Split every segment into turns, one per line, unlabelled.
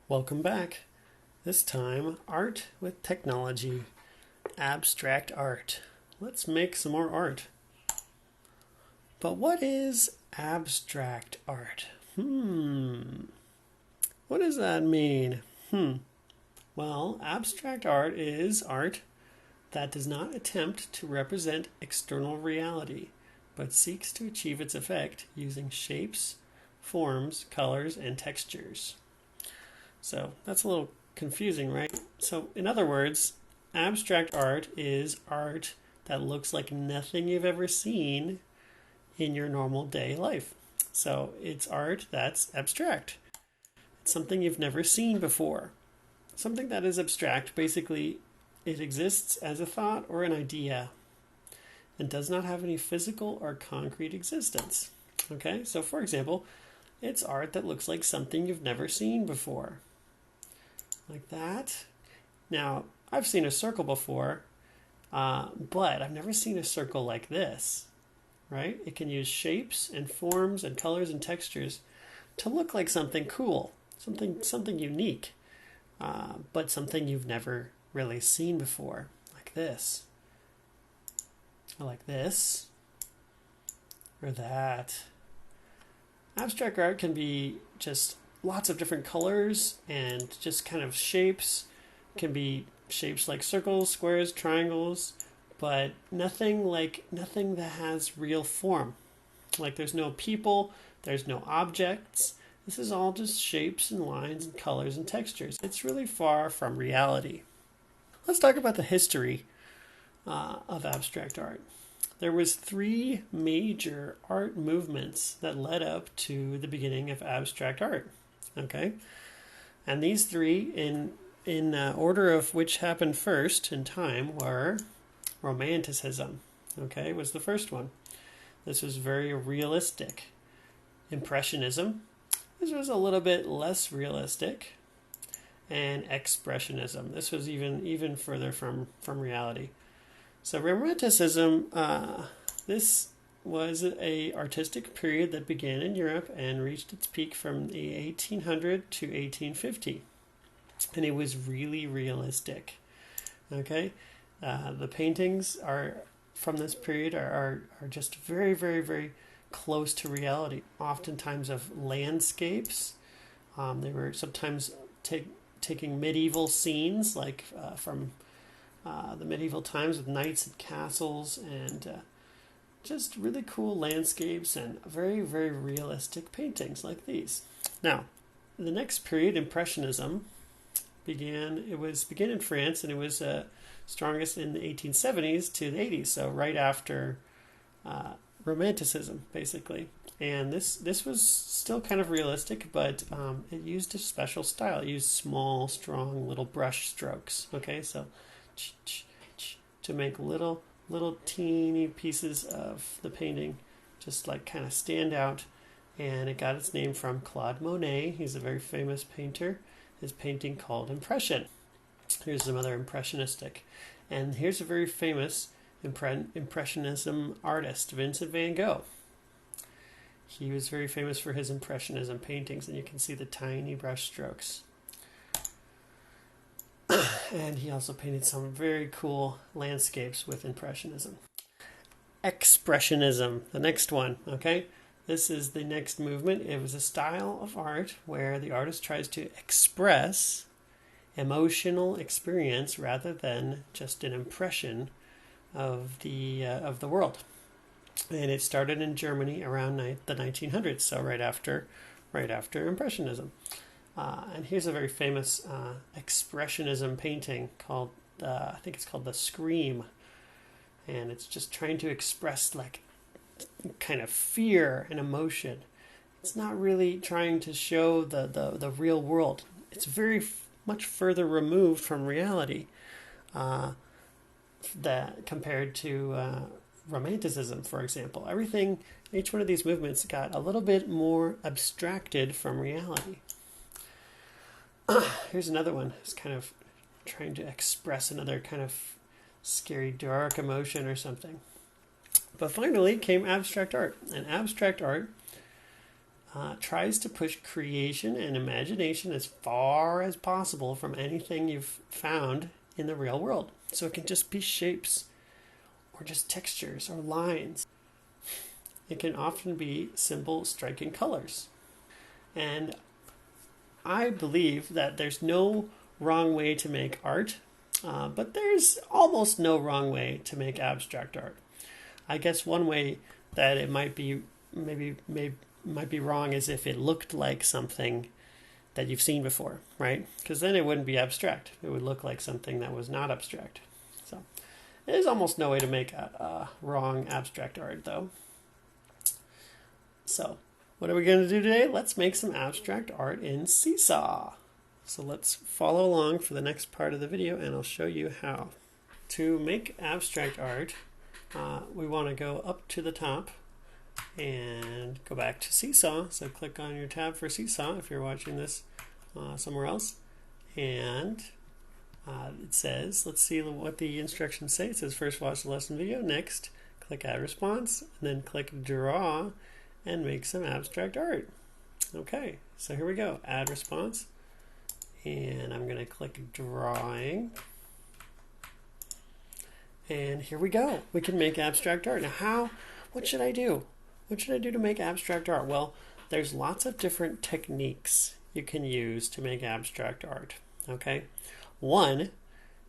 Welcome back. This time, art with technology. Abstract art. Let's make some more art. But what is abstract art? What does that mean? Well, abstract art is art that does not attempt to represent external reality, but seeks to achieve its effect using shapes, forms, colors, and textures. So that's a little confusing, right? So in other words, abstract art is art that looks like nothing you've ever seen in your normal day life. So it's art that's abstract. It's something you've never seen before. Something that is abstract, basically, it exists as a thought or an idea and does not have any physical or concrete existence. Okay, so for example, it's art that looks like something you've never seen before. Like that. Now, I've seen a circle before, but I've never seen a circle like this, right? It can use shapes and forms and colors and textures to look like something cool, something unique, but something you've never really seen before, like this, or like this, or that. Abstract art can be just lots of different colors and just kind of shapes. It can be shapes like circles, squares, triangles, but nothing that has real form. Like there's no people, there's no objects. This is all just shapes and lines and colors and textures. It's really far from reality. Let's talk about the history of abstract art. There was 3 major art movements that led up to the beginning of abstract art. Okay, and these 3, in order of which happened first in time, were Romanticism. Okay, was the first one. This was very realistic. Impressionism. This was a little bit less realistic. And Expressionism. This was even further from reality. So Romanticism, this was a artistic period that began in Europe and reached its peak from the 1800 to 1850. And it was really realistic. Okay? The paintings are from this period are just very, very, very close to reality. Oftentimes of landscapes. They were sometimes taking medieval scenes, like from the medieval times with knights and castles and just really cool landscapes and very, very realistic paintings like these. Now, the next period, Impressionism, began in France, and it was strongest in the 1870s to the 80s, so right after Romanticism, basically. And this was still kind of realistic, but it used a special style. It used small, strong, little brush strokes. Okay, so to make little teeny pieces of the painting just like kind of stand out. And it got its name from Claude Monet. He's a very famous painter. His painting called Impression. Here's some other impressionistic. And here's a very famous Impressionism artist, Vincent van Gogh. He was very famous for his Impressionism paintings, and you can see the tiny brush strokes. And he also painted some very cool landscapes with Impressionism. Expressionism, the next one, okay? This is the next movement. It was a style of art where the artist tries to express emotional experience rather than just an impression of the world. And it started in Germany around the 1900s, so right after Impressionism. And here's a very famous Expressionism painting called, I think it's called The Scream. And it's just trying to express like kind of fear and emotion. It's not really trying to show the real world. It's very much further removed from reality that compared to Romanticism, for example. Each one of these movements got a little bit more abstracted from reality. Here's another one. It's kind of trying to express another kind of scary, dark emotion or something. But finally came abstract art. And abstract art tries to push creation and imagination as far as possible from anything you've found in the real world. So it can just be shapes or just textures or lines. It can often be simple, striking colors. And I believe that there's no wrong way to make art, but there's almost no wrong way to make abstract art. I guess one way that it might be might be wrong is if it looked like something that you've seen before, right? Because then it wouldn't be abstract. It would look like something that was not abstract. So there's almost no way to make a wrong abstract art, though. So what are we going to do today? Let's make some abstract art in Seesaw. So let's follow along for the next part of the video, and I'll show you how. To make abstract art, we want to go up to the top and go back to Seesaw. So click on your tab for Seesaw if you're watching this somewhere else. And it says, let's see what the instructions say. It says first watch the lesson video, next click add response, and then click draw and make some abstract art. Okay, so here we go, add response. And I'm going to click drawing. And here we go. We can make abstract art. Now what should I do? What should I do to make abstract art? Well, there's lots of different techniques you can use to make abstract art. Okay? One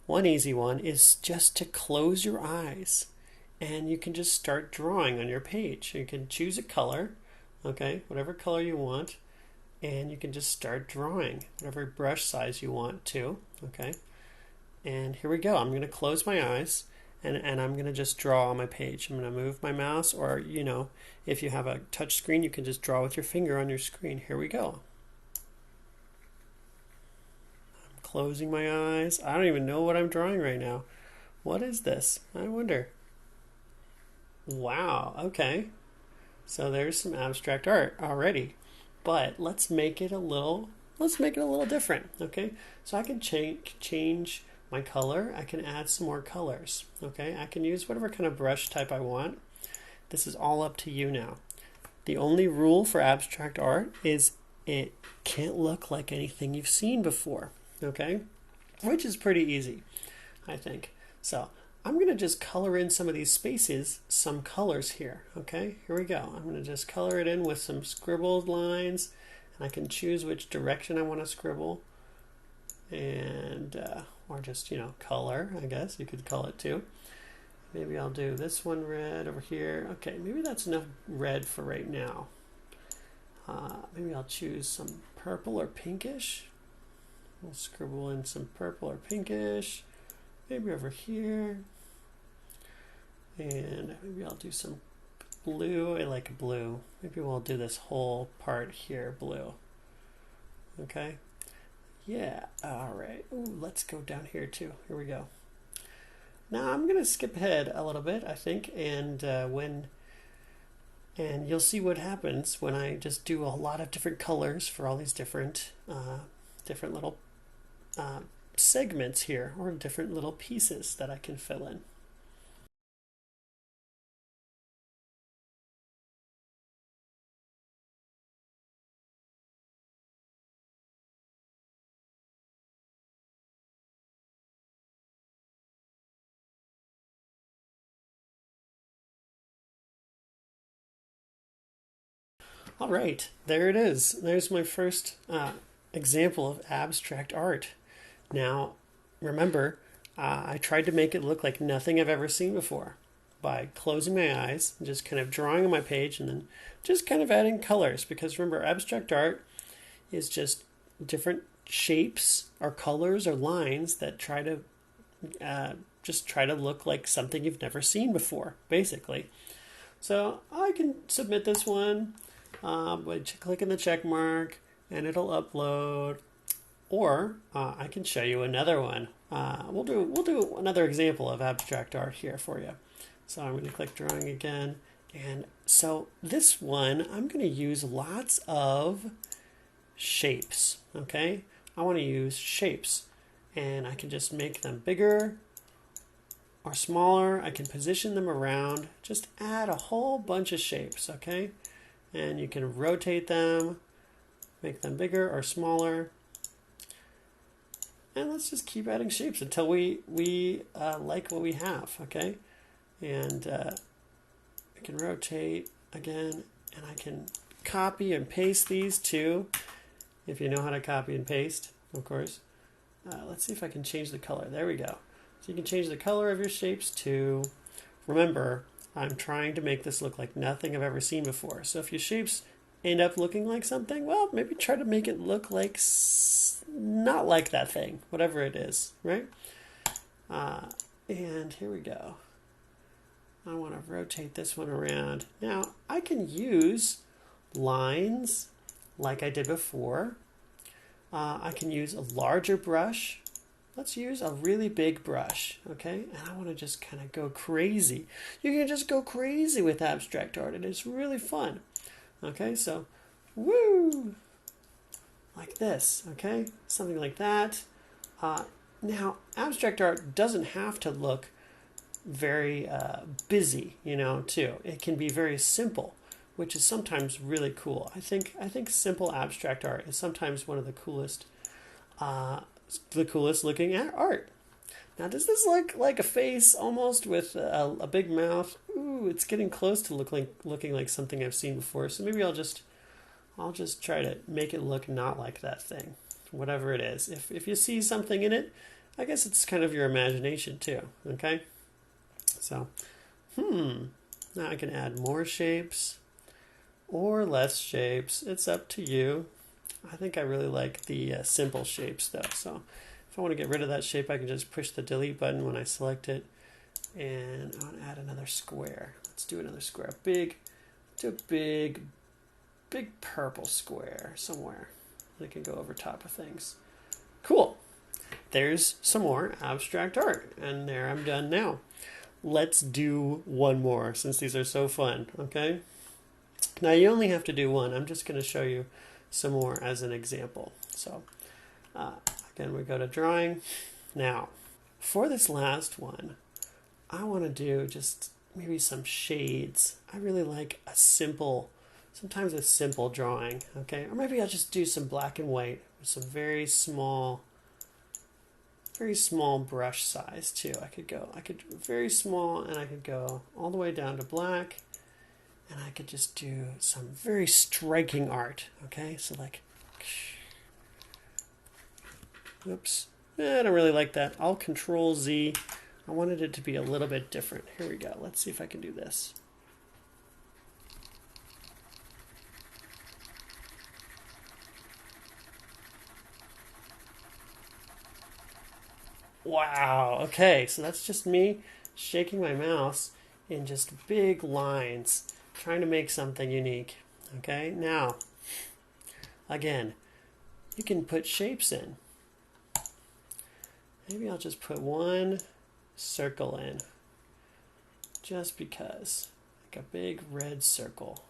easy one is just to close your eyes and you can just start drawing on your page. You can choose a color, okay, whatever color you want, and you can just start drawing whatever brush size you want to, okay? And here we go. I'm going to close my eyes and I'm going to just draw on my page. I'm going to move my mouse, or you know, if you have a touch screen, you can just draw with your finger on your screen. Here we go. I'm closing my eyes. I don't even know what I'm drawing right now. What is this? I wonder. Wow, okay. So there's some abstract art already. But let's make it a little different, okay? So I can change my color. I can add some more colors, okay? I can use whatever kind of brush type I want. This is all up to you now. The only rule for abstract art is it can't look like anything you've seen before, okay? Which is pretty easy, I think. So I'm going to just color in some of these spaces, some colors here, okay? Here we go. I'm going to just color it in with some scribbled lines, and I can choose which direction I want to scribble, and or just, you know, color, I guess you could call it too. Maybe I'll do this one red over here. Okay, maybe that's enough red for right now. Maybe I'll choose some purple or pinkish. We'll scribble in some purple or pinkish. Maybe over here, and maybe I'll do some blue. I like blue. Maybe we'll do this whole part here blue. Okay, yeah, all right. Ooh, let's go down here too. Here we go. Now I'm gonna skip ahead a little bit, I think, and you'll see what happens when I just do a lot of different colors for all these different little segments here, or different little pieces that I can fill in. All right, there it is. There's my first example of abstract art. Now, remember, I tried to make it look like nothing I've ever seen before by closing my eyes and just kind of drawing on my page and then just kind of adding colors, because remember, abstract art is just different shapes or colors or lines that try to look like something you've never seen before, basically. So I can submit this one by clicking the check mark and it'll upload. Or I can show you another one. We'll do another example of abstract art here for you. So I'm going to click drawing again. And so this one, I'm going to use lots of shapes, okay? I want to use shapes. and I can just make them bigger or smaller. I can position them around, just add a whole bunch of shapes, okay? And you can rotate them, make them bigger or smaller. And let's just keep adding shapes until we like what we have, okay? And I can rotate again, and I can copy and paste these too, if you know how to copy and paste, of course. Let's see if I can change the color. There we go. So you can change the color of your shapes too. Remember, I'm trying to make this look like nothing I've ever seen before. So if your shapes end up looking like something, well, maybe try to make it look like not like that thing, whatever it is, right? And here we go. I want to rotate this one around. Now, I can use lines like I did before. I can use a larger brush. Let's use a really big brush, okay? And I want to just kind of go crazy. You can just go crazy with abstract art, and it's really fun. Okay, so, woo! Like this, okay? Something like that. Now, abstract art doesn't have to look very busy, you know, too. It can be very simple, which is sometimes really cool. I think simple abstract art is sometimes one of the coolest looking at art. Now, does this look like a face almost with a big mouth? Ooh, it's getting close to looking like something I've seen before. So maybe I'll just try to make it look not like that thing, whatever it is. If you see something in it, I guess it's kind of your imagination too. Okay. So, now I can add more shapes or less shapes. It's up to you. I think I really like the simple shapes though. So if I want to get rid of that shape, I can just push the delete button when I select it. And I want to add another square. Let's do another square. Big purple square somewhere that can go over top of things. Cool. There's some more abstract art. And there, I'm done now. Let's do one more since these are so fun, okay? Now you only have to do one. I'm just going to show you some more as an example. So again, we go to drawing. Now, for this last one, I want to do just maybe some shades. I really like sometimes a simple drawing, okay? Or maybe I'll just do some black and white with some very small brush size too. I could do very small, and I could go all the way down to black, and I could just do some very striking art, okay? So like, oops, I don't really like that. I'll Control Z. I wanted it to be a little bit different. Here we go. Let's see if I can do this. Wow, okay, so that's just me shaking my mouse in just big lines, trying to make something unique. Okay, now, again, you can put shapes in. Maybe I'll just put one circle in, just because, like a big red circle.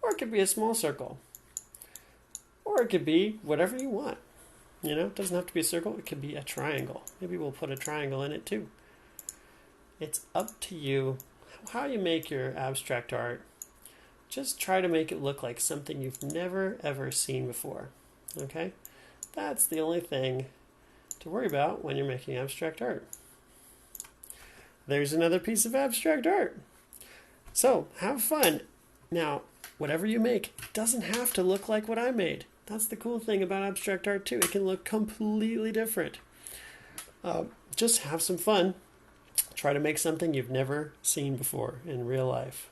Or it could be a small circle. Or it could be whatever you want. You know, it doesn't have to be a circle. It could be a triangle. Maybe we'll put a triangle in it too. It's up to you how you make your abstract art. Just try to make it look like something you've never ever seen before. Okay? That's the only thing to worry about when you're making abstract art. There's another piece of abstract art. So, have fun. Now, whatever you make doesn't have to look like what I made. That's the cool thing about abstract art too. It can look completely different. Just have some fun. Try to make something you've never seen before in real life.